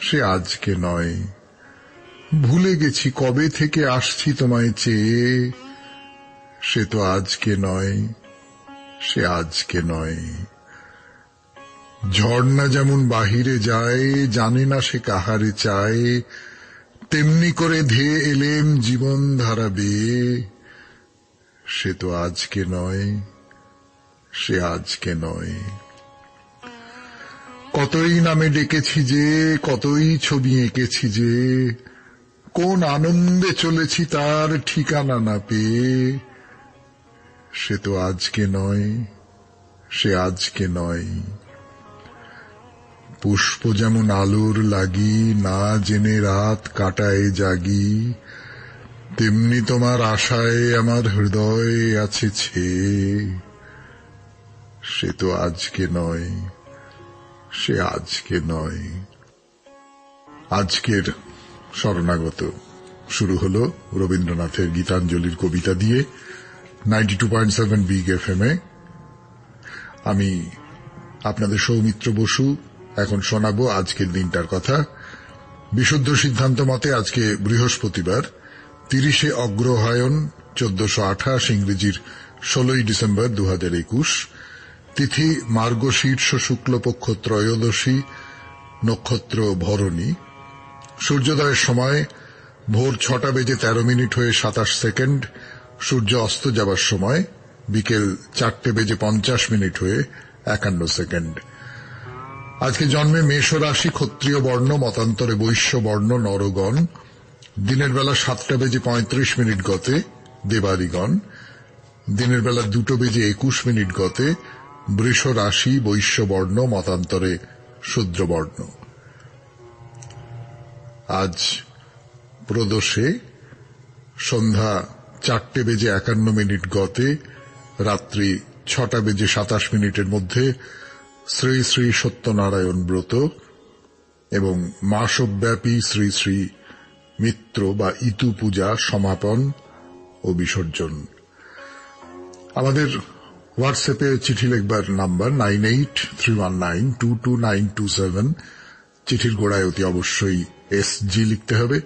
সে আজকে নয়। ভুলে গেছি কবে থেকে আসছি তোমায় চেয়ে, সে তো আজকে নয়, সে আজকে নয়। ঝর্ণা যেমন বাহিরে যায়, জানে না সে কাহারে চায়, তেমনি করে ধেয়ে এলেম জীবন ধারা বেয়ে, সে তো আজকে নয়, সে আজকে নয়। কতই নামে ডেকেছি যে, কতই ছবি এঁকেছি যে, কোন আনন্দে চলেছি তার ঠিকানা না পেয়ে, সে তো আজকে নয়, সে আজকে নয়। পুষ্প যেমন আলোর লাগি না জেনে রাত কাটায় জাগি, তেমনি তোমার আশায় আমার হৃদয় আছে ছেয়ে, সে তো আজকে নয়, সে আজকে নয়। আজকের শরণাগত শুরু হলো রবীন্দ্রনাথের গীতাঞ্জলির কবিতা দিয়ে 92.7 বিগ এফএম এ। আমি আপনাদের সৌমিত্র বসু এখন শোনাবো আজকের দিনটার কথা। বিশুদ্ধ সিদ্ধান্ত মতে আজকে বৃহস্পতিবার 30 অগ্রহায়ণ 1428, ইংরেজির 16 ডিসেম্বর 2021। তিথি মার্গশীর্ষ শুক্লপক্ষ ত্রয়োদশী, নক্ষত্র ভরণী। সূর্যোদয়ের সময় ভোর 6:13 হয়ে 27 সেকেন্ড, সূর্য অস্ত যাবার সময় বিকেল 4:50 হয়ে 51 সেকেন্ড। আজকে জন্মে মেষ রাশি, ক্ষত্রিয় বর্ণ, মতান্তরে বৈশ্য বর্ণ নরগণ। দিনের বেলা 7:35 গতে দেবাদিগণ। দিনের বেলা 2:21 গতে বৃষ রাশি, বৈশ্য বর্ণ, মতান্তরে শূদ্রবর্ণ। আজ প্রদোষে সন্ধ্যা 4:51 গতে রাত্রি 6:27 মধ্যে শ্রী শ্রী সত্যনারায়ণ ব্রত এবং মাসব্যাপী শ্রী শ্রী মিত্র বা ইতু পূজা সমাপন ও বিসর্জন। আমাদের হোয়াটসঅ্যাপে চিঠি লিখবার নাম্বার 9831922927। চিঠির গোড়ায় অতি অবশ্যই SG লিখতে হবে।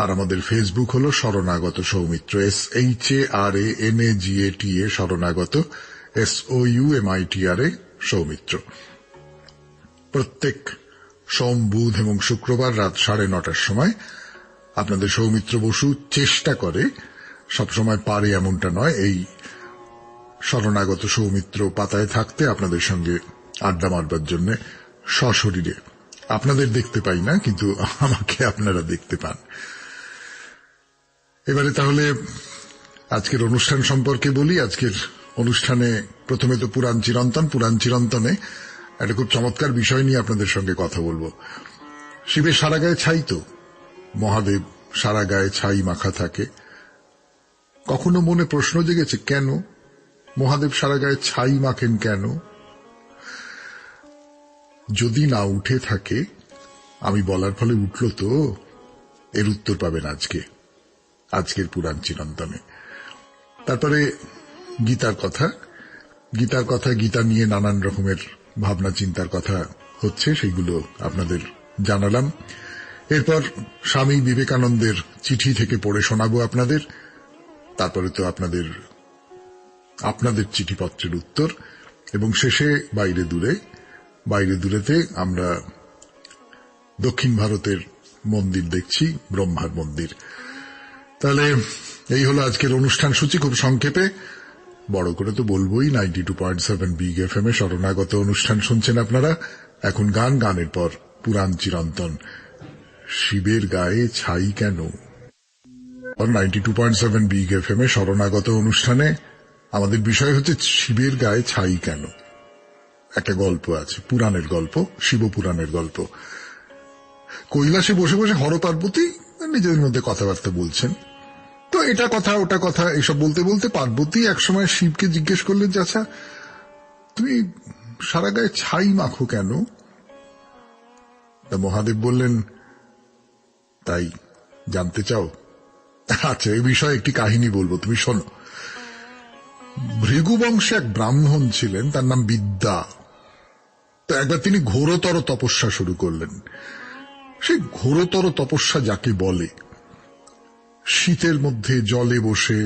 আর আমাদের ফেসবুক হলো শরণাগত সৌমিত্র, SHARANAGATA শরণাগত, SOUMITRA সৌমিত্র। প্রত্যেক সোম, বুধ এবং শুক্রবার রাত 9:30 সময় আপনাদের সৌমিত্র বসু চেষ্টা করে, সবসময় পারে এমনটা নয়, এই শরণাগত সৌমিত্র পাতায় থাকতে আপনাদের সঙ্গে আড্ডা মারবার জন্য সশরীরে। আপনাদের দেখতে পাই না, কিন্তু আমাকে আপনারা দেখতে পান। এবারে তাহলে আজকের অনুষ্ঠান সম্পর্কে বলি। আজকের অনুষ্ঠানে প্রথমে তো পুরাণ চিরন্তন। পুরাণ চিরন্তনে একটা খুব চমৎকার বিষয় নিয়ে আপনাদের সঙ্গে কথা বলবো। শিবের সারা গায়ে ছাই, তো মহাদেব সারা গায়ে ছাই মাখা থাকে। কখনো মনে প্রশ্ন জেগেছে কেন মহাদেব সারা গায়ে ছাই মাখেন কেন? যদি না উঠে থাকে, আমি বলার ফলে উঠল তো, এর উত্তর পাবেন আজকের পুরাণ চিরন্তনে। তারপরে গীতার কথা, গীতা নিয়ে নানান রকমের ভাবনা চিন্তার কথা হচ্ছে, সেগুলো আপনাদের জানালাম। এরপর স্বামী বিবেকানন্দের চিঠি থেকে পড়ে শোনাবো আপনাদের। তারপরে তো আপনাদের চিঠিপত্রের উত্তর, এবং শেষে বাইরে দূরেতে আমরা দক্ষিণ ভারতের মন্দির দেখছি, ব্রহ্মার মন্দির। তাহলে এই হলো আজকের অনুষ্ঠান সূচি খুব সংক্ষেপে। বড় করে তো বলবোই, 92.7 বিগ এফএম এ শরণাগত অনুষ্ঠান শুনছেন আপনারা। এখন গানের পর পুরাণ চিরন্তন। শিবের গায়ে ছাই কেন? 92.7 বিগ এফএম এ শরণাগত অনুষ্ঠানে আমাদের বিষয় হচ্ছে শিবের গায়ে ছাই কেন। একটা গল্প আছে, পুরাণের গল্প, শিবপুরাণের গল্প। কৈলাসে বসে বসে হর পার্বতী নিজেদের মধ্যে কথাবার্তা বলছেন। তো এটা কথা ওটা কথা এসব বলতে বলতে পার্বতী একসময় শিবকে জিজ্ঞেস করলেন, আচ্ছা তুমি সারা গায়ে ছাই মাখো কেন? তা মহাদেব বললেন, তাই জানতে চাও? আচ্ছা, এই বিষয়ে একটি কাহিনী বলবো, তুমি শোনো। ভৃগু বংশে এক ব্রাহ্মণ ছিলেন, তার নাম বিদ্যা। তো একবার তিনি ঘোরতর তপস্যা শুরু করলেন। সেই ঘোরতর তপস্যা যাকে বলে, শীতের মধ্যে জলে বসে,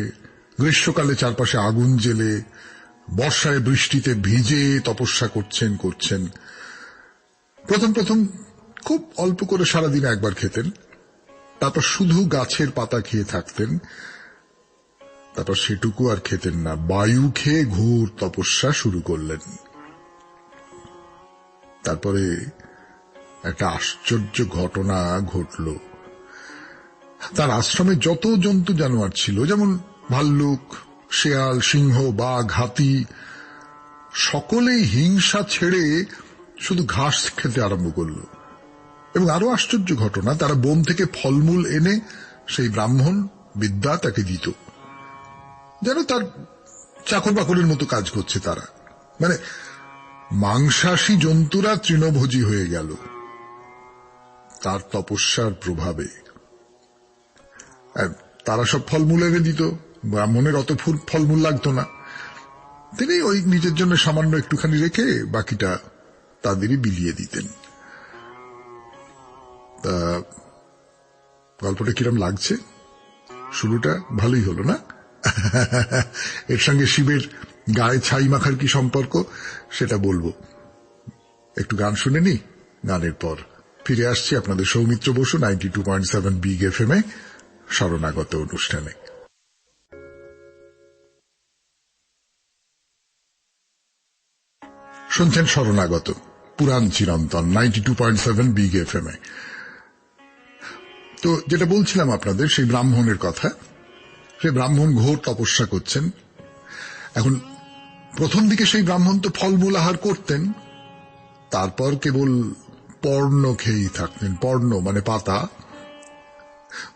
গ্রীষ্মকালে চারপাশে আগুন জেলে, বর্ষায় বৃষ্টিতে ভিজে তপস্যা করছেন। প্রথম প্রথম খুব অল্প করে সারাদিন একবার খেতেন, তারপর শুধু গাছের পাতা খেয়ে থাকতেন, তারপর সেটুকু আর খেতেন না, বায়ু খেয়ে ঘোর তপস্যা শুরু করলেন। তারপরে একটা আশ্চর্য ঘটনা ঘটল। তার আশ্রমে যত জন্তু জানোয়ার ছিল, যেমন ভাল্লুক, শেয়াল, সিংহ, বাঘ, হাতি, সকলেই হিংসা ছেড়ে শুধু ঘাস খেতে আরম্ভ করল। এবং আরো আশ্চর্য ঘটনা, তারা বন থেকে ফলমূল এনে সেই ব্রাহ্মণ বিদ্যা তাকে দিত, যেন তার চাকর বাকরের মতো কাজ করছে তারা। মানে মাংসাশী জন্তুরা তৃণভোজী হয়ে গেল তার তপস্যার প্রভাবে। তারা সব ফলমূল এনে দিত, ব্রাহ্মণের অত ফলমূল লাগতো না, তিনি ওই নিজের জন্য সামান্য একটুখানি রেখে বাকিটা তাদেরই বিলিয়ে দিতেন। তা গল্পটা কিরম লাগছে? শুরুটা ভালোই হলো না? এর সঙ্গে শিবের গায়ে ছাই মাখার কি সম্পর্ক সেটা বলবো। একটু গান শুনে নি, গানের পর ফিরে আসছি আপনাদের সৌমিত্র বসু 92.7 বিগ এফএম এ শরণাগত অনুষ্ঠানে। শুনছেন শরণাগত, পুরাণ চিরন্তন 92.7 বিগ এফএম এ। তো যেটা বলছিলাম আপনাদের, সেই ব্রাহ্মণের কথা। সেই ব্রাহ্মণ ঘোর তপস্যা করছেন। এখন প্রথম দিকে সেই ব্রাহ্মণ তো ফলমূল আহার করতেন, তারপর কেবল পর্ণ খেয়েই থাকতেন। পর্ণ মানে পাতা।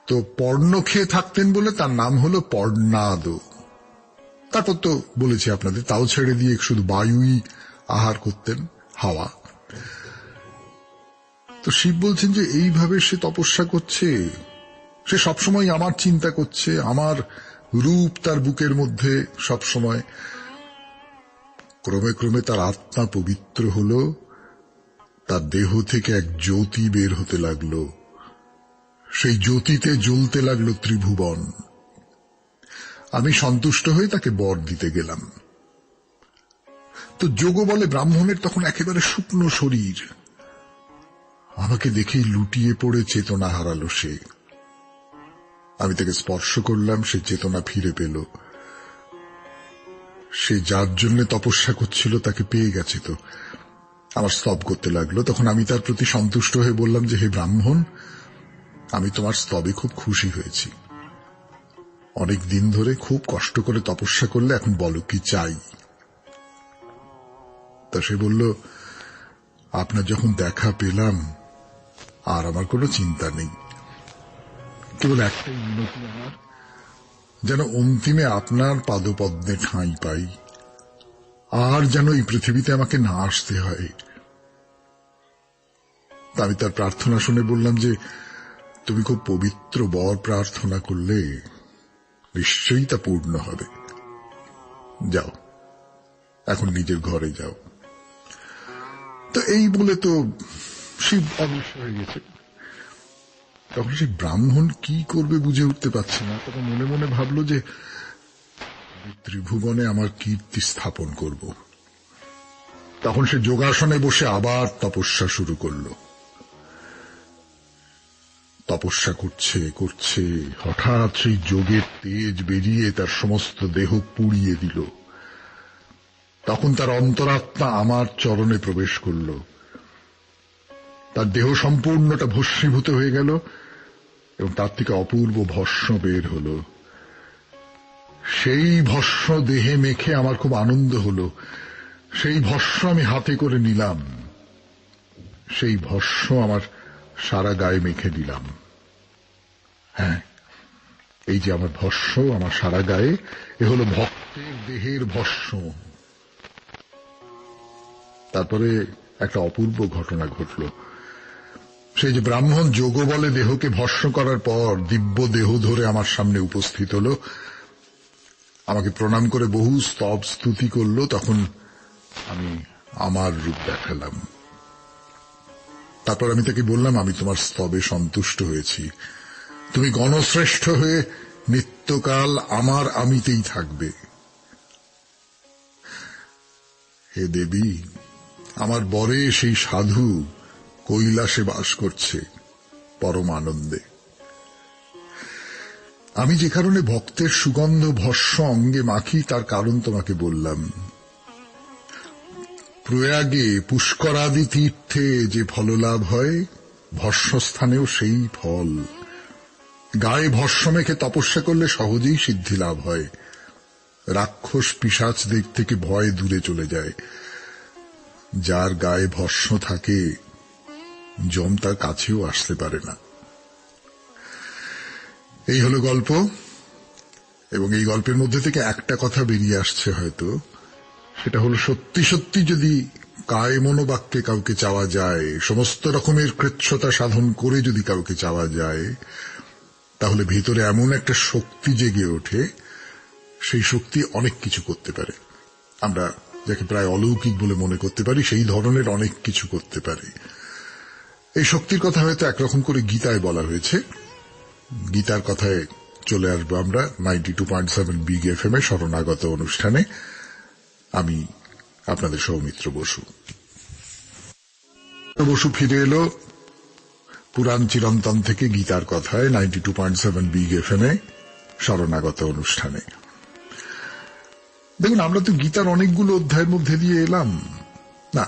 তো পর্ণ খেয়ে থাকতেন বলে তার নাম হলো পর্ণাদ। তারপর তো বলেছি আপনাদের, তাও ছেড়ে দিয়ে শুধু বায়ুই আহার করতেন, হাওয়া। তো শিব বলছেন যে এইভাবে সে তপস্যা করছে, সে সবসময় আমার চিন্তা করছে, আমার রূপ তার বুকের মধ্যে সবসময়। ক্রমে ক্রমে তার আত্মা পবিত্র হল, তার দেহ থেকে এক জ্যোতি বের হতে লাগলো, সেই জ্যোতিতে জ্বলতে লাগলো ত্রিভুবন। আমি সন্তুষ্ট হয়ে তাকে বর দিতে গেলাম। তো যোগ বলে ব্রাহ্মণের তখন একেবারে শুকনো শরীর। আমাকে দেখেই লুটিয়ে পড়ে চেতনা হারালো সে। আমি তাকে স্পর্শ করলাম, সে চেতনা ফিরে পেল। সে যার জন্য তপস্যা করছিল তাকে পেয়ে গেছে। তো আমার স্তব করতে লাগলো। তখন আমি তার প্রতি সন্তুষ্ট হয়ে বললাম যে, হে ব্রাহ্মণ, আমি তোমার স্তবে খুব খুশি হয়েছি। অনেক দিন ধরে খুব কষ্ট করে তপস্যা করলে, এখন বলো কি চাই। তা সে বলল, আপনার যখন দেখা পেলাম আর আমার কোনো চিন্তা নেই, কেবল একটাই মিনতি আমার, যেন অন্তিমে আপনার পাদপদ্মে ঠাঁই পাই, আর যেন এই পৃথিবীতে আমাকে না আসতে হয়। আমি তার প্রার্থনা শুনে বললাম যে, তুমি খুব পবিত্র বর প্রার্থনা করলে, নিশ্চয়ই তা পূর্ণ হবে। যাও, এখন নিজের ঘরে যাও। তো এই বলে তো শিব অদৃশ্য হয়ে গেছে। তখন সেই ব্রাহ্মণ কি করবে বুঝে উঠতে পারছে না। তখন মনে মনে ভাবলো যে ত্রিভুবনে আমার কীর্তি স্থাপন করব। তখন সে যোগাসনে বসে আবার তপস্যা শুরু করল। তপস্যা করছে করছে, হঠাৎ সেই যোগের তেজ বেরিয়ে তার সমস্ত দেহ পুড়িয়ে দিল। তখন তার অন্তরাত্মা আমার চরণে প্রবেশ করল। তার দেহ সম্পূর্ণটা ভস্মীভূত হয়ে গেল এবং তার থেকে অপূর্ব ভস্ম বের হল। সেই ভস্ম দেহে মেখে আমার খুব আনন্দ হল। সেই ভস্ম আমি হাতে করে নিলাম, সেই ভস্ম আমার সারা গায়ে মেখে দিলাম। হ্যাঁ, এই যে আমার ভস্ম আমার সারা গায়ে, এ হলো ভক্তের দেহের ভস্ম। তারপরে একটা অপূর্ব ঘটনা ঘটল। সেই যে ব্রাহ্মণ যোগ বলে দেহকে ভস্ম করার পর দিব্য দেহ ধরে আমার সামনে উপস্থিত হল, আমাকে প্রণাম করে বহু স্তব স্তুতি করল। তখন আমি আমার রূপ দেখালাম। তারপর আমি তাকে বললাম, আমি তোমার স্তবে সন্তুষ্ট হয়েছি, তুমি গণশ্রেষ্ঠ হয়ে নিত্যকাল আমার আমিতেই থাকবে। হে দেবী, আমার বরে সেই সাধু কৈলাসে বাস করছে পরম আনন্দে। আমি যে কারণে ভক্তের সুগন্ধ ভস্য অঙ্গে মাখি তার কারণ তোমাকে বললাম। প্রয়াগে পুষ্করাদি তীর্থে যে ফললাভ হয়, ভস্মস্থানেও সেই ফল। গায়ে ভস্ম মেখে তপস্যা করলে সহজেই সিদ্ধি লাভ হয়। রাক্ষস পিশাচদের থেকে ভয় দূরে চলে যায়। যার গায়ে ভস্ম থাকে যম তার কাছেও আসতে পারে না। এই হলো গল্প, এবং এই গল্পের মধ্যে থেকে একটা কথা বেরিয়ে আসছে হয়তো, সেটা হলো সত্যি সত্যি যদি কায় মনোবাক্যে কাউকে চাওয়া যায়, সমস্ত রকমের কৃচ্ছতা সাধন করে যদি কাউকে চাওয়া যায়, তাহলে ভিতরে এমন একটা শক্তি জেগে ওঠে, সেই শক্তি অনেক কিছু করতে পারে। আমরা যাকে প্রায় অলৌকিক বলে মনে করতে পারি, সেই ধরনের অনেক কিছু করতে পারে। এই শক্তির কথা হয়তো একরকম করে গীতায় বলা হয়েছে। গীতার কথায় চলে আসবো আমরা 92.7 বিগ এফএম এ শরণাগত অনুষ্ঠানে। আমি আপনাদের সৌমিত্র বসু। বসু ফিরে এলো পুরাণ চিরন্তন থেকে গীতার কথায় 92.7 বিগ এফএম এ শরণাগত অনুষ্ঠানে। দেখুন, আমরা তো গীতার অনেকগুলো অধ্যায়ের মধ্যে দিয়ে এলাম না।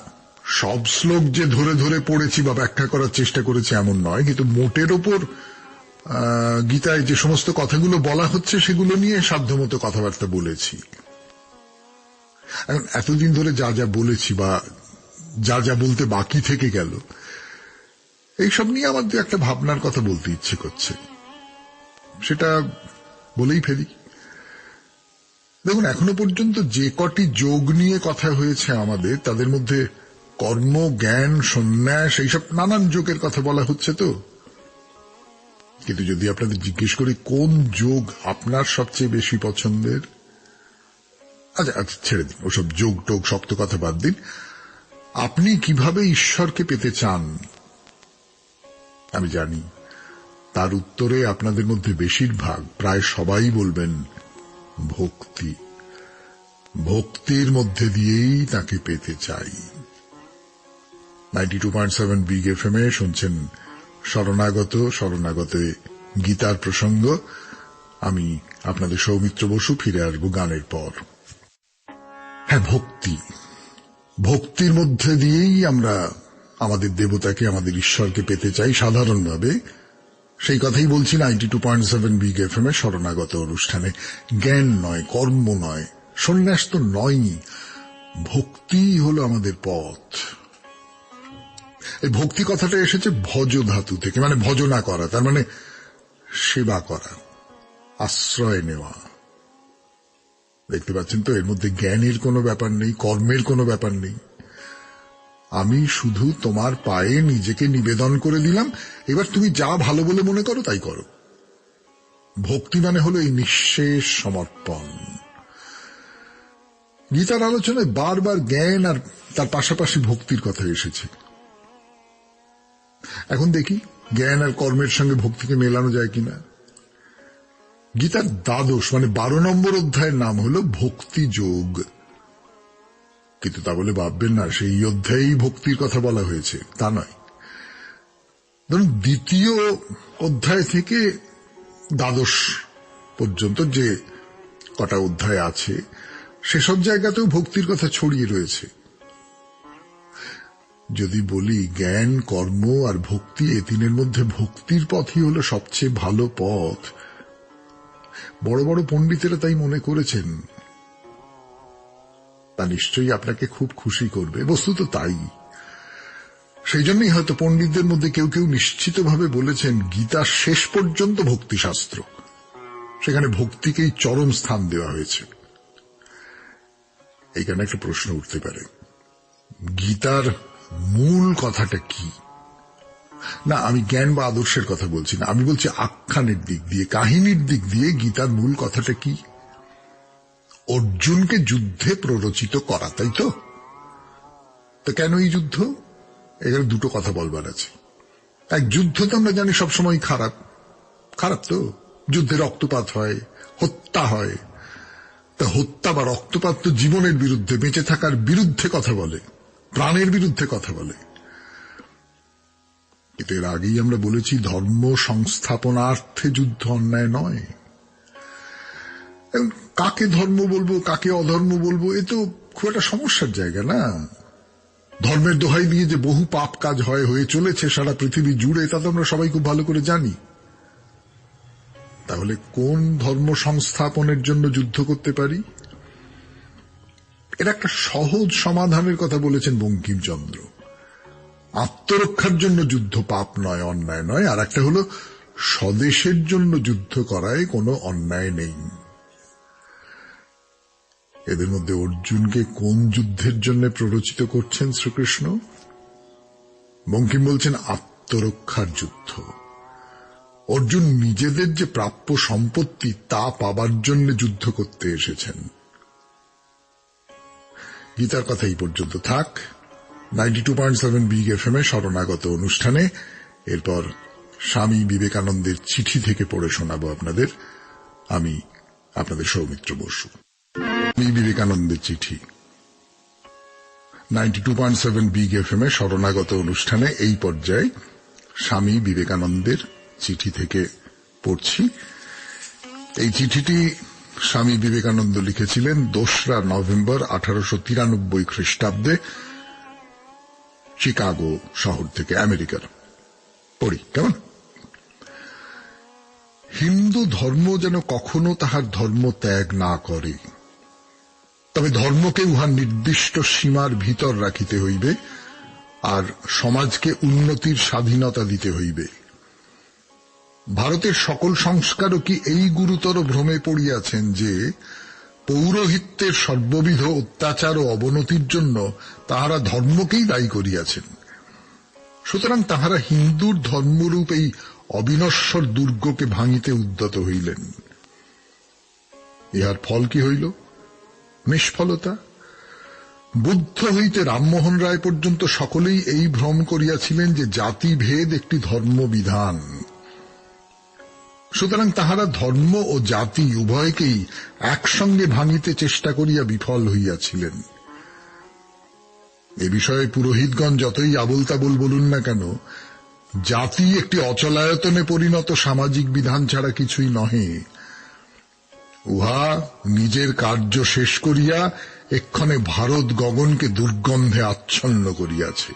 সব শ্লোক যে ধরে ধরে পড়েছি বা ব্যাখ্যা করার চেষ্টা করেছি এমন নয়, কিন্তু মোটের ওপর গীতায় যে সমস্ত কথাগুলো বলা হচ্ছে সেগুলো নিয়ে সাধ্যমতো কথাবার্তা বলেছি। এখন এতদিন ধরে যা যা বলেছি বা যা যা বলতে বাকি থেকে গেল, এইসব নিয়ে আমার দু একটা ভাবনার কথা বলতে ইচ্ছে করছে, সেটা বলেই ফেলি। দেখুন, এখনো পর্যন্ত যে কটি যোগ নিয়ে কথা হয়েছে আমাদের, তাদের মধ্যে কর্ম, জ্ঞান, সন্ন্যাস, এইসব নানান যোগের কথা বলা হচ্ছে তো। কিন্তু যদি আপনাদের জিজ্ঞেস করি কোন যোগ আপনার সবচেয়ে বেশি পছন্দের, আচ্ছা ছেড়ে দিন ওসব যোগ টোগ, শক্ত কথা বাদ দিন। আপনি কিভাবে ঈশ্বরকে পেতে চান, আমি জানি তার উত্তরে আপনাদের মধ্যে বেশিরভাগ, প্রায় সবাই বলবেন ভক্তি। ভক্তির মধ্যে দিয়েই তাকে পেতে চাই। 92.7 বিগ এফএম এ শুনছেন শরণাগতে গীতার প্রসঙ্গ। আমি আপনাদের সৌমিত্র বসু, ফিরে আসবো গানের পর। হ্যাঁ, ভক্তির মধ্যে দিয়েই আমরা আমাদের দেবতাকে, আমাদের ঈশ্বরকে পেতে চাই সাধারণভাবে। সেই কথাই বলছি 92.7 বিগ এফএম এ শরণাগত অনুষ্ঠানে। জ্ঞান নয়, কর্ম নয়, সন্ন্যাস তো নয়ই, ভক্তি হলো আমাদের পথ। এই ভক্তি কথাটা এসেছে ভজ ধাতু থেকে, মানে ভজনা করা, তার মানে সেবা করা, আশ্রয় নেওয়া। দেখতে পাচ্ছেন তো, এর মধ্যে জ্ঞানের কোনো ব্যাপার নেই, কর্মের কোনো ব্যাপার নেই। আমি শুধু তোমার পায়ে নিজেকে নিবেদন করে দিলাম, এবার তুমি যা ভালো বলে মনে করো তাই করো। ভক্তি মানে হলো এই নিঃশেষ সমর্পণ। গীতার আলোচনায় বারবার জ্ঞান আর তার পাশাপাশি ভক্তির কথা এসেছে। এখন দেখি জ্ঞান আর কর্মের সঙ্গে ভক্তিকে মেলানো যায় কিনা। গীতার দ্বাদশ মানে 12 নম্বর অধ্যায়ের নাম হলো ভক্তি যোগ। কিন্তু তা বলে ভাববেন না সেই অধ্যায়েই ভক্তির কথা বলা হয়েছে, তা নয়। ধরুন, দ্বিতীয় অধ্যায় থেকে দ্বাদশ পর্যন্ত যে কটা অধ্যায় আছে, সেসব জায়গাতেও ভক্তির কথা ছড়িয়ে রয়েছে। যদি বলি জ্ঞান, কর্ম আর ভক্তি, এ তিনের মধ্যে ভক্তির পথই হলো সবচেয়ে ভালো পথ, বড় বড় পণ্ডিতেরা তাই মনে করেছেন, তা নিশ্চয়ই আপনাকে খুব খুশি করবে। বস্তুত তাই। সেই জন্যই হয়তো পণ্ডিতদের মধ্যে কেউ কেউ নিশ্চিতভাবে বলেছেন গীতা শেষ পর্যন্ত ভক্তিশাস্ত্র, সেখানে ভক্তিকেই চরম স্থান দেওয়া হয়েছে। এইখানে একটা প্রশ্ন উঠতে পারে, গীতার মূল কথাটা কি? না, আমি জ্ঞান বা আদর্শের কথা বলছি না, আমি বলছি আখ্যানের দিক দিয়ে, কাহিনীর দিক দিয়ে গীতার মূল কথাটা কি? অর্জুনকে যুদ্ধে প্ররোচিত করা, তাই তো? তো কেন এই যুদ্ধ? এখানে দুটো কথা বলবার আছে। এক, যুদ্ধ তো আমরা জানি সবসময় খারাপ, খারাপ তো, যুদ্ধে রক্তপাত হয়, হত্যা হয়। তা হত্যা বা রক্তপাত তো জীবনের বিরুদ্ধে, বেঁচে থাকার বিরুদ্ধে কথা বলে, প্রাণের বিরুদ্ধে কথা বলে। এর আগেই আমরা বলেছি ধর্ম সংস্থাপনার্থে যুদ্ধ অন্যায় নয়। কাকে ধর্ম বলবো, কাকে অধর্ম বলবো, এ তো খুব একটা সমস্যার জায়গা না। ধর্মের দোহাই দিয়ে যে বহু পাপ কাজ হয়ে চলেছে সারা পৃথিবী জুড়ে, তা তো আমরা সবাই খুব ভালো করে জানি। তাহলে কোন ধর্ম সংস্থাপনের জন্য যুদ্ধ করতে পারি? এর একটা সহজ সমাধানের কথা বলেছেন বঙ্কিমচন্দ্র। আত্মরক্ষার জন্য যুদ্ধ পাপ নয়, অন্যায় নয়। আর একটা হলো স্বদেশের জন্য যুদ্ধ করায় কোনো অন্যায় নেই। এদের মধ্যে অর্জুনকে কোন যুদ্ধের জন্য প্ররোচিত করছেন শ্রীকৃষ্ণ? বঙ্কিম বলছেন আত্মরক্ষার যুদ্ধ। অর্জুন নিজেদের যে প্রাপ্য সম্পত্তি তা পাবার জন্য যুদ্ধ করতে এসেছেন। গীতার কথা এই পর্যন্ত থাক। 92.7 বিগ এফএম এ শরণাগত অনুষ্ঠানে এরপর স্বামী বিবেকানন্দের চিঠি থেকে পড়ে শোনাবো আপনাদের। আমি আপনাদের সৌমিত্র বসু। স্বামী বিবেকানন্দের চিঠি 92.7 বিগ এফএম এ শরণাগত অনুষ্ঠানে এই পর্যায়ে স্বামী বিবেকানন্দের চিঠি থেকে পড়ছি। এই চিঠিটি স্বামী বিবেকানন্দ লিখেছিলেন 2রা নভেম্বর 1893 খ্রিস্টাব্দে চিকাগো শহর থেকে, আমেরিকার। পড়ি কেমন? হিন্দু ধর্ম যেন কখনো তাহার ধর্ম ত্যাগ না করে, তবে ধর্মকে উহার নির্দিষ্ট সীমার ভিতর রাখিতে হইবে আর সমাজকে উন্নতির স্বাধীনতা দিতে হইবে। ভারতের সকল সংস্কারও কি এই গুরুতর ভ্রমে পড়িয়াছেন যে পৌরোহিত্যের সর্ববিধ অত্যাচার ও অবনতির জন্য তাহারা ধর্মকেই দায়ী করিয়াছেন। সুতরাং তাহারা হিন্দুর ধর্মরূপ এই অবিনশ্বর দুর্গকে ভাঙিতে উদ্যত হইলেন। ইহার ফল কি হইল? নিষ্ফলতা। বুদ্ধ হইতে রামমোহন রায় পর্যন্ত সকলেই এই ভ্রম করিয়াছিলেন যে জাতিভেদ একটি ধর্মবিধান। সুতরাং তাহারা ধর্ম ও জাতি উভয়কেই একসঙ্গে ভাঙিতে চেষ্টা করিয়া বিফল হইয়াছিলেন। এ বিষয়ে পুরোহিতগণ যতই আবোল তাবোল বলুন না কেন, জাতি একটি অচলায়তনে পরিণত সামাজিক বিধান ছাড়া কিছুই নহে। উহা নিজের কার্য শেষ করিয়া এক্ষণে ভারত গগনকে দুর্গন্ধে আচ্ছন্ন করিয়াছে।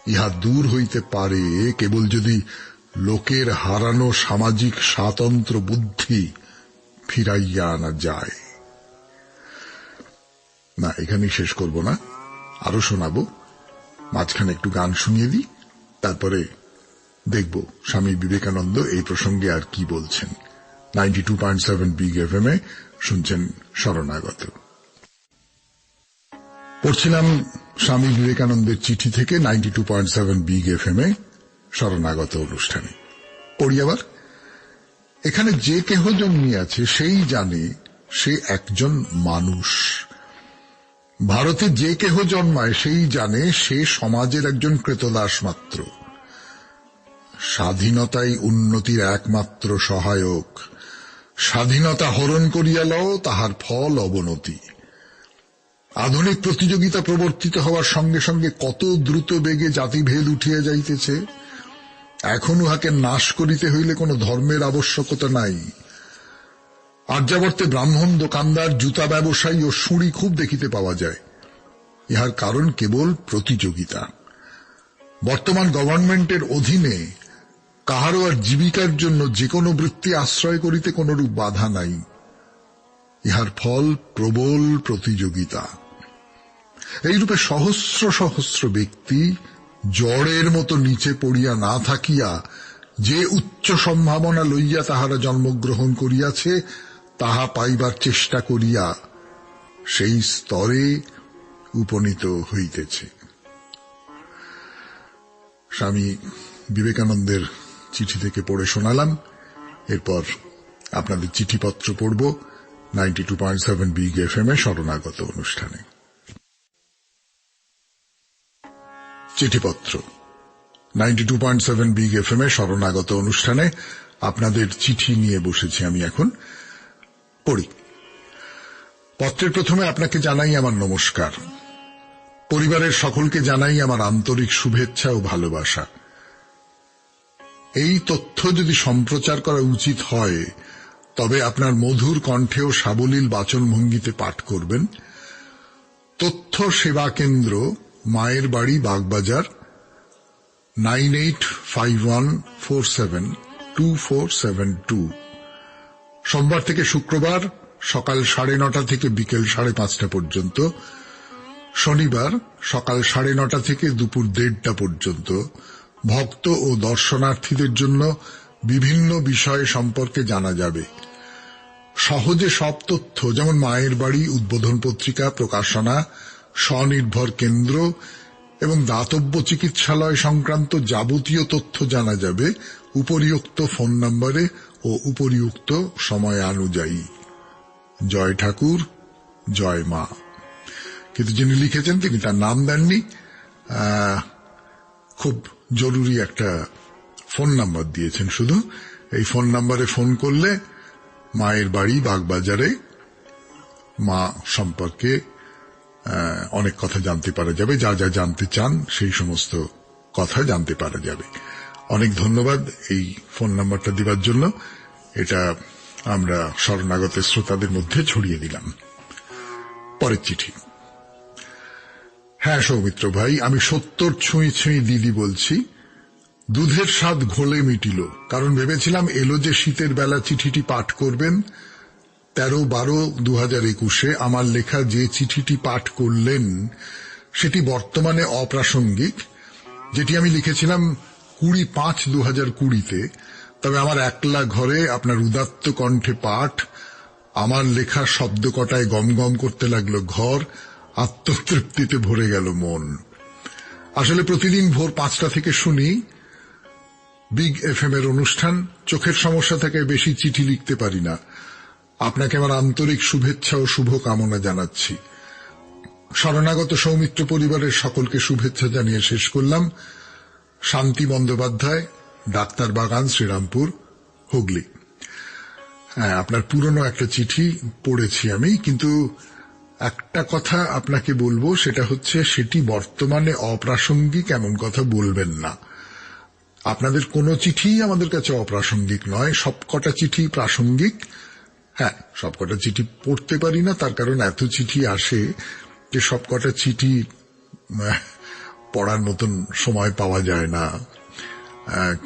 ইহা দূর হইতে পারে কেবল যদি লোকের হারানো সামাজিক স্বাতন্ত্র বুদ্ধি ফিরাইয়া আনা যায়। না, এখানেই শেষ করব না, আরো শোনাবো। মাঝখানে একটু গান শুনিয়ে দিই, তারপরে দেখব স্বামী বিবেকানন্দ এই প্রসঙ্গে আর কি বলছেন। 92.7 বিগ এফএম এ শুনছেন শরণাগত। পড়ছিলাম স্বামী বিবেকানন্দের চিঠি থেকে 92.7 বিগ এফএম এ শরণাগত অনুষ্ঠানে। পড়ি আবার। এখানে যে কেহ জন্মিয়াছে সেই জানে সে একজন মানুষ। ভারতে যে কেহ জন্মায় সেই জানে সে সমাজের একজন ক্রেতদাস মাত্র। স্বাধীনতাই উন্নতির একমাত্র সহায়ক। স্বাধীনতা হরণ করিয়া লও, তাহার ফল অবনতি। আধুনিক প্রতিযোগিতা প্রবর্তিত হওয়ার সঙ্গে সঙ্গে কত দ্রুত বেগে জাতিভেদ উঠিয়া যাইতেছে। এখন উহাকে নাশ করিতে হইলে কোন ধর্মের আবশ্যকতা নাই। আর্যাবর্তে ব্রাহ্মণ, দোকানদার, জুতা ব্যবসায়ী ও শুঁড়ি খুব দেখিতে পাওয়া যায়। ইহার কারণ কেবল প্রতিযোগিতা। বর্তমান গভর্নমেন্টের অধীনে কাহারও আর জীবিকার জন্য যে কোনো বৃত্তি আশ্রয় করিতে কোনরূপ বাধা নাই। ইহার ফল প্রবল প্রতিযোগিতা। এইরূপে সহস্র সহস্র ব্যক্তি জড়ের মতো নিচে পড়িয়া না থাকিয়া যে উচ্চ সম্ভাবনা লইয়া তাহারা জন্মগ্রহণ করিয়াছে তাহা পাইবার চেষ্টা করিয়া সেই স্তরে উপনীত হইতেছে। স্বামী বিবেকানন্দের চিঠি থেকে পড়ে শোনালাম। এরপর আপনাদের চিঠিপত্র পড়ব 92.7 বিগ এফএম এ শরণাগত অনুষ্ঠানে। চিঠিপত্র 92.7 বিগ এফএম এ শরণাগত অনুষ্ঠানে আপনাদের চিঠি নিয়ে বসেছি আমি এখন। পড়ি। পত্রের প্রথমে আপনাকে জানাই আমার নমস্কার। পরিবারের সকলকে জানাই আমার আন্তরিক শুভেচ্ছা ও ভালোবাসা। এই তথ্য যদি সম্প্রচার করা উচিত হয় তবে আপনার মধুর কণ্ঠে ও সাবলীল বাচনভঙ্গিতে পাঠ করবেন। তথ্য সেবা কেন্দ্র, মায়ের বাড়ি, বাগবাজার, 9851472472। সোমবার থেকে শুক্রবার সকাল 9:30 থেকে বিকেল 5:30 পর্যন্ত, শনিবার সকাল 9:30 থেকে দুপুর 1:30 পর্যন্ত ভক্ত ও দর্শনার্থীদের জন্য বিভিন্ন বিষয় সম্পর্কে জানা যাবে। সহজে সব তথ্য যেমন মায়ের বাড়ি, উদ্বোধন পত্রিকা, প্রকাশনা, স্বনির্ভর কেন্দ্র এবং দাতব্য চিকিৎসালয় সংক্রান্ত যাবতীয় তথ্য জানা যাবে উপরিউক্ত ফোন নম্বরে ও উপরিউক্ত সময়ানুযায়ী। জয় ঠাকুর, জয় মা। কিন্তু যিনি লিখেছেন তিনি তার নাম দেননি, খুব জরুরি একটা ফোন নাম্বার দিয়েছেন শুধু। এই ফোন নাম্বারে ফোন করলে মায়ের বাড়ি, বাগবাজারে মা সম্পর্কে অনেক কথা জানতে পারা যাবে। যা যা জানতে চান সেই সমস্ত কথা জানতে পারা যাবে। অনেক ধন্যবাদ এই ফোন নাম্বারটা দেওয়ার জন্য। এটা আমরা শরণাগত শ্রোতাদের মধ্যে ছড়িয়ে দিলাম। পরের চিঠি। হ্যাঁ সৌমিত্র ভাই, আমি 70 ছুঁই দিদি বলছি। দুধের স্বাদ ঘোলে মিটিল, কারণ ভেবেছিলাম এলো যে শীতের বেলা চিঠিটি পাঠ করবেন। 13/12/2021 আমার লেখা যে চিঠিটি পাঠ করলেন সেটি বর্তমানে অপ্রাসঙ্গিক। যেটি আমি লিখেছিলাম 20/5/2020-তে। তবে আমার একলা ঘরে আপনার উদাত্ত কণ্ঠে পাঠ, আমার লেখা শব্দ কটায় গমগম করতে লাগলো ঘর, আত্মতৃপ্তিতে ভরে গেল মন। আসলে প্রতিদিন ভোর 5টা থেকে শুনি বিগ এফএম এর অনুষ্ঠান। চোখের সমস্যা থেকে বেশি চিঠি লিখতে পারি না। আপনাকে আমার আন্তরিক শুভেচ্ছা ও শুভকামনা জানাচ্ছি। শরণাগত সৌমিত্র পরিবারের সকলকে শুভেচ্ছা জানিয়ে শেষ করলাম। শান্তি বন্দ্যোপাধ্যায়, ডাক্তার বাগান, শ্রীরামপুর, হুগলি। হ্যাঁ, আপনার পুরনো একটা চিঠি পড়েছি আমি, কিন্তু একটা কথা আপনাকে বলবো, সেটা হচ্ছে সেটি বর্তমানে অপ্রাসঙ্গিক এমন কথা বলবেন না। আপনাদের কোনো চিঠি আমাদের কাছে অপ্রাসঙ্গিক নয়, সবকটা চিঠি প্রাসঙ্গিক। হ্যাঁ, সবকটা চিঠি পড়তে পারি না, তার কারণ এত চিঠি আসে যে সবকটা চিঠি পড়ার মতন সময় পাওয়া যায় না।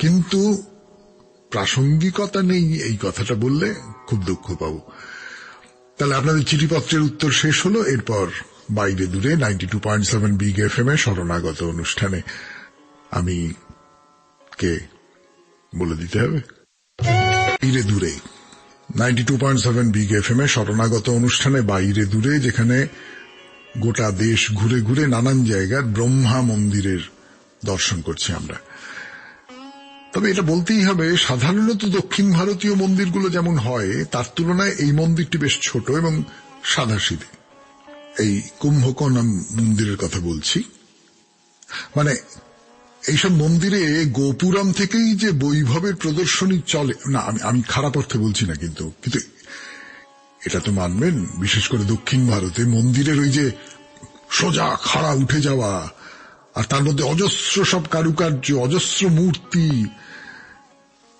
কিন্তু প্রাসঙ্গিকতা নেই এই কথাটা বললে খুব দুঃখ পাবো। তাহলে আপনাদের চিঠিপত্রের উত্তর শেষ হলো। এরপর বাইরে দূরে 92.7 বিগ এফএম এ শরণাগত অনুষ্ঠানে আমি কে বলে দিতে হবে। বাইরে দূরে 92.7 বিগ এফএম এ শরণাগত অনুষ্ঠানে বাইরে দূরে, যেখানে গোটা দেশ ঘুরে ঘুরে নানান জায়গার ব্রহ্মা মন্দিরের দর্শন করছি আমরা। তবে এটা বলতেই হবে, সাধারণত দক্ষিণ ভারতীয় মন্দিরগুলো যেমন হয় তার তুলনায় এই মন্দিরটি বেশ ছোট এবং সাদাসিধে। এই কুম্ভকোণম মন্দিরের কথা বলছি। মানে এইসব মন্দিরে গোপুরম থেকেই যে বৈভবের প্রদর্শনী চলে না, আমি খারাপ অর্থে বলছি না, কিন্তু এটা তো মানবেন, বিশেষ করে দক্ষিণ ভারতে মন্দিরের ওই যে সোজা খাড়া উঠে যাওয়া, আর তার মধ্যে অজস্র সব কারুকার্য, অজস্র মূর্তি,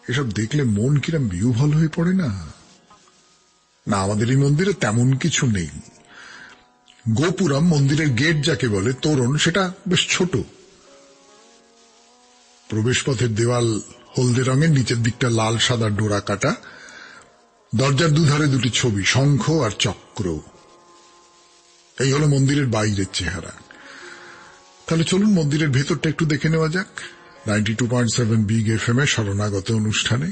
এসব দেখলে মন কিরম বিহ্বল হয়ে পড়ে না। না, আমাদের এই মন্দিরে তেমন কিছু নেই। গোপুরম মন্দিরের গেট যাকে বলে, তোরণ, সেটা বেশ ছোট। প্রবেশপথের দেওয়াল হলদে রঙের, নিচের দিকটা লাল সাদা ডোরা কাটা, দরজার দুধারে দুটি ছবি, শঙ্খ আর চক্র। এই হলো মন্দিরের বাইরের চেহারা। তাহলে চলুন মন্দিরের ভেতরটা একটু দেখে নেওয়া যাক 92.7 বিগ এফএম এ শরণাগত অনুষ্ঠানে।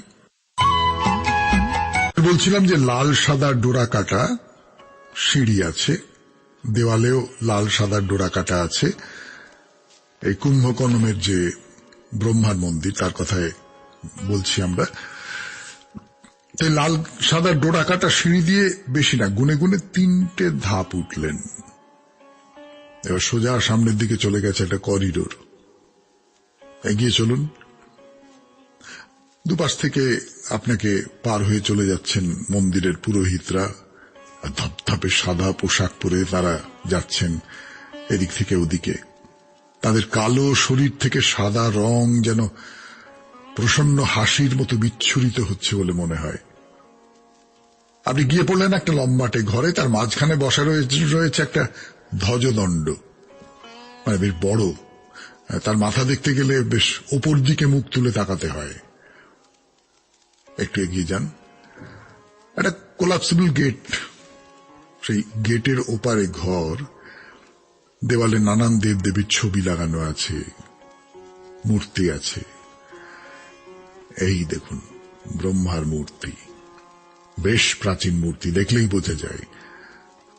বলছিলাম যে লাল সাদা ডোরা কাটা সিঁড়ি আছে, দেওয়ালেও লাল সাদা ডোরা কাটা আছে। এই কুম্ভকোণমের যে ব্রহ্মার মন্দির তার কথায় বলছি আমরা। তাই লাল সাদা ডোরা কাটা সিঁড়ি দিয়ে বেশি না, গুনে গুনে 3টে ধাপ উঠলেন। এবার সোজা সামনের দিকে চলে গেছে একটা করিডোর। এগিয়ে চলুন। দুপাশ থেকে আপনাকে পার হয়ে চলে যাচ্ছেন মন্দিরের পুরোহিতরা, ধপধপে সাদা পোশাক পরে তারা যাচ্ছেন এদিক থেকে ওদিকে। তাদের কালো শরীর থেকে সাদা রং যেন প্রসন্ন হাসির মতো বিচ্ছুরিত হচ্ছে বলে মনে হয়। আপনি গিয়ে পড়লেন একটা লম্বাটে ঘরে, তার মাঝখানে বসা রয়েছে একটা ধ্বজদণ্ড, মানে বেশ বড়। তার মাথা দেখতে গেলে বেশ ওপর দিকে মুখ তুলে তাকাতে হয়। একটু এগিয়ে যান, একটা কোলাপসিবল গেট, সেই গেটের ওপারে ঘর, দেওয়ালে নানান দেবদেবীর ছবি লাগানো আছে, মূর্তি আছে। এই দেখুন ব্রহ্মার মূর্তি, বেশ প্রাচীন মূর্তি, দেখলেই বোঝা যায়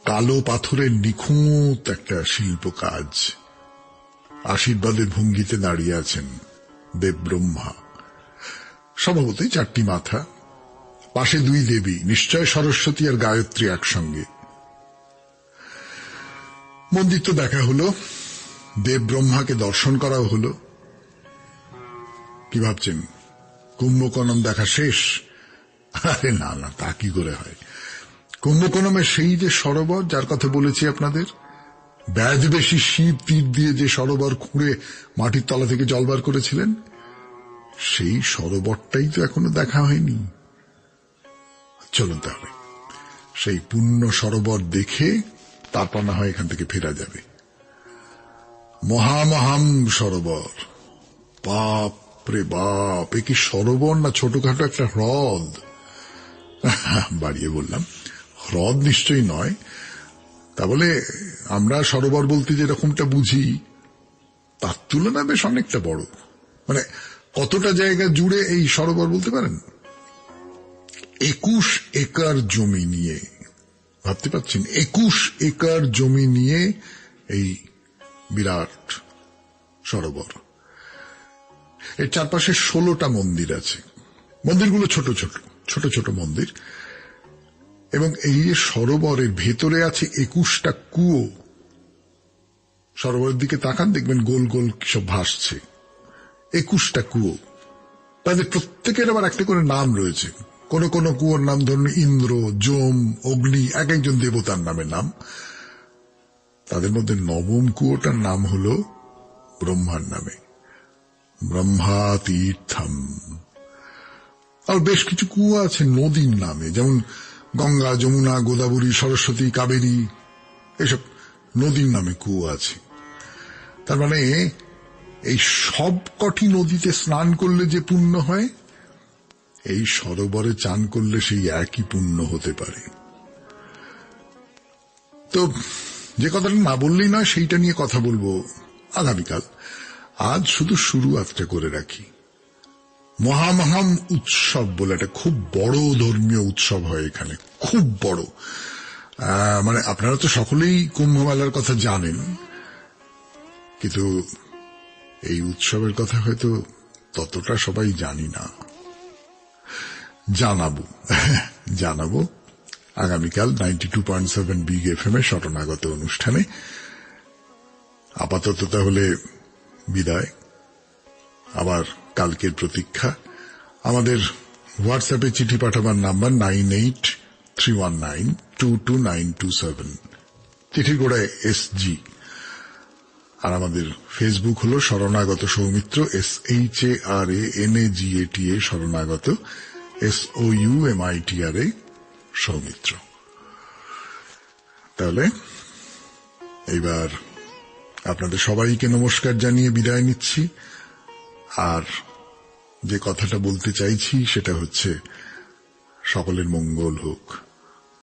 কালো পাথরের নিখুঁত একটা শিল্প কাজ। আশীর্বাদের ভঙ্গিতে দাঁড়িয়ে আছেন দেব ব্রহ্মা। স্বভাবতই 4টি মাথা, পাশে 2 দেবী, নিশ্চয় সরস্বতী আর গায়ত্রী একসঙ্গে। মন্দির তো দেখা হলো, দেব ব্রহ্মাকে দর্শন করাও হলো। কি ভাবছেন কুম্ভকোণম দেখা শেষ? আরে না না, তা কি করে হয়। কুম্ভকোণমের সেই যে সরোবর যার কথা বলেছি আপনাদের, ব্যাজবেশী শিব তীর দিয়ে যে সরোবর খুঁড়ে মাটির তলা থেকে জল বার করেছিলেন, সেই সরোবরটাই তো এখনো দেখা হয়নি। চলুন তাহলে সেই পুণ্য সরোবর দেখে তারপর না হয় এখান থেকে ফেরা যাবে। মহামহাম সরোবর, বাপ রে বাপ, এ কি সরোবর না ছোটখাটো একটা হ্রদ? বাড়িয়ে বললাম, হ্রদ নিশ্চয়ই নয়। তা বলে আমরা সরোবর বলতে যেরকমটা বুঝি তার তুলনায় বেশ অনেকটা বড়। মানে কতটা জায়গা জুড়ে এই সরোবর বলতে পারেন? 21 একর জমি নিয়ে, ভাবতে পারছেন, 21 একর জমি নিয়ে এই বিরাট সরোবর। এর চারপাশে 16টা মন্দির আছে। মন্দিরগুলো ছোট ছোট ছোট ছোট মন্দির, এবং এই সরোবরের ভেতরে আছে 21টা কুয়ো। সরোবরের দিকে তাকান, দেখবেন গোল গোল সব ভাসছে। 21টা কুয়ো, তাদের প্রত্যেকের আবার একটা করে নাম রয়েছে। কোন কোন কুয়োর নাম ধরুন ইন্দ্র, যম, অগ্নি, এক একজন দেবতার নামে নাম। তাদের মধ্যে 9ম কুয়োটার নাম হল ব্রহ্মার নামে, ব্রহ্মা তীর্থম। আর বেশ কিছু কুয়ো আছে নদীর নামে, যেমন গঙ্গা, যমুনা, গোদাবরী, সরস্বতী, কাবেরী, এসব নদীর নামে কুয়ো আছে। তার মানে এই সব কটি নদীতে স্নান করলে যে পুণ্য হয়, এই সরোবরে চান করলে সেই একই পুণ্য হতে পারে। তো যে কথাটা না বললেই নয়, সেইটা নিয়ে কথা বলবো আগামীকাল। আজ শুধু শুরুয়াতটা করে রাখি। মহামহাম উৎসব বলে একটা খুব বড় ধর্মীয় উৎসব হয় এখানে, খুব বড়। মানে আপনারা তো সকলেই কুম্ভ মেলার কথা জানেন, কিন্তু এই উৎসবের কথা হয়তো ততটা সবাই জানি না। জানাবো আগামীকাল 92.7 বিগ এফএম এর শরণাগত অনুষ্ঠানে। আপাতত তাহলে বিদায়, আবার কালকের প্রতীক্ষা। আমাদের হোয়াটসঅ্যাপে চিঠি পাঠাবার নাম্বার 9831922927, চিঠির গোড়ায় SG। আর আমাদের ফেসবুক হল শরণাগত সৌমিত্র, SHARANAGATA শরণাগত, SOUMITRA সৌমিত্র। তাহলে এইবার আপনাদের সবাইকে নমস্কার জানিয়ে বিদায় নিচ্ছি। আর যে কথাটা বলতে চাইছি সেটা হচ্ছে, সকলের মঙ্গল হোক।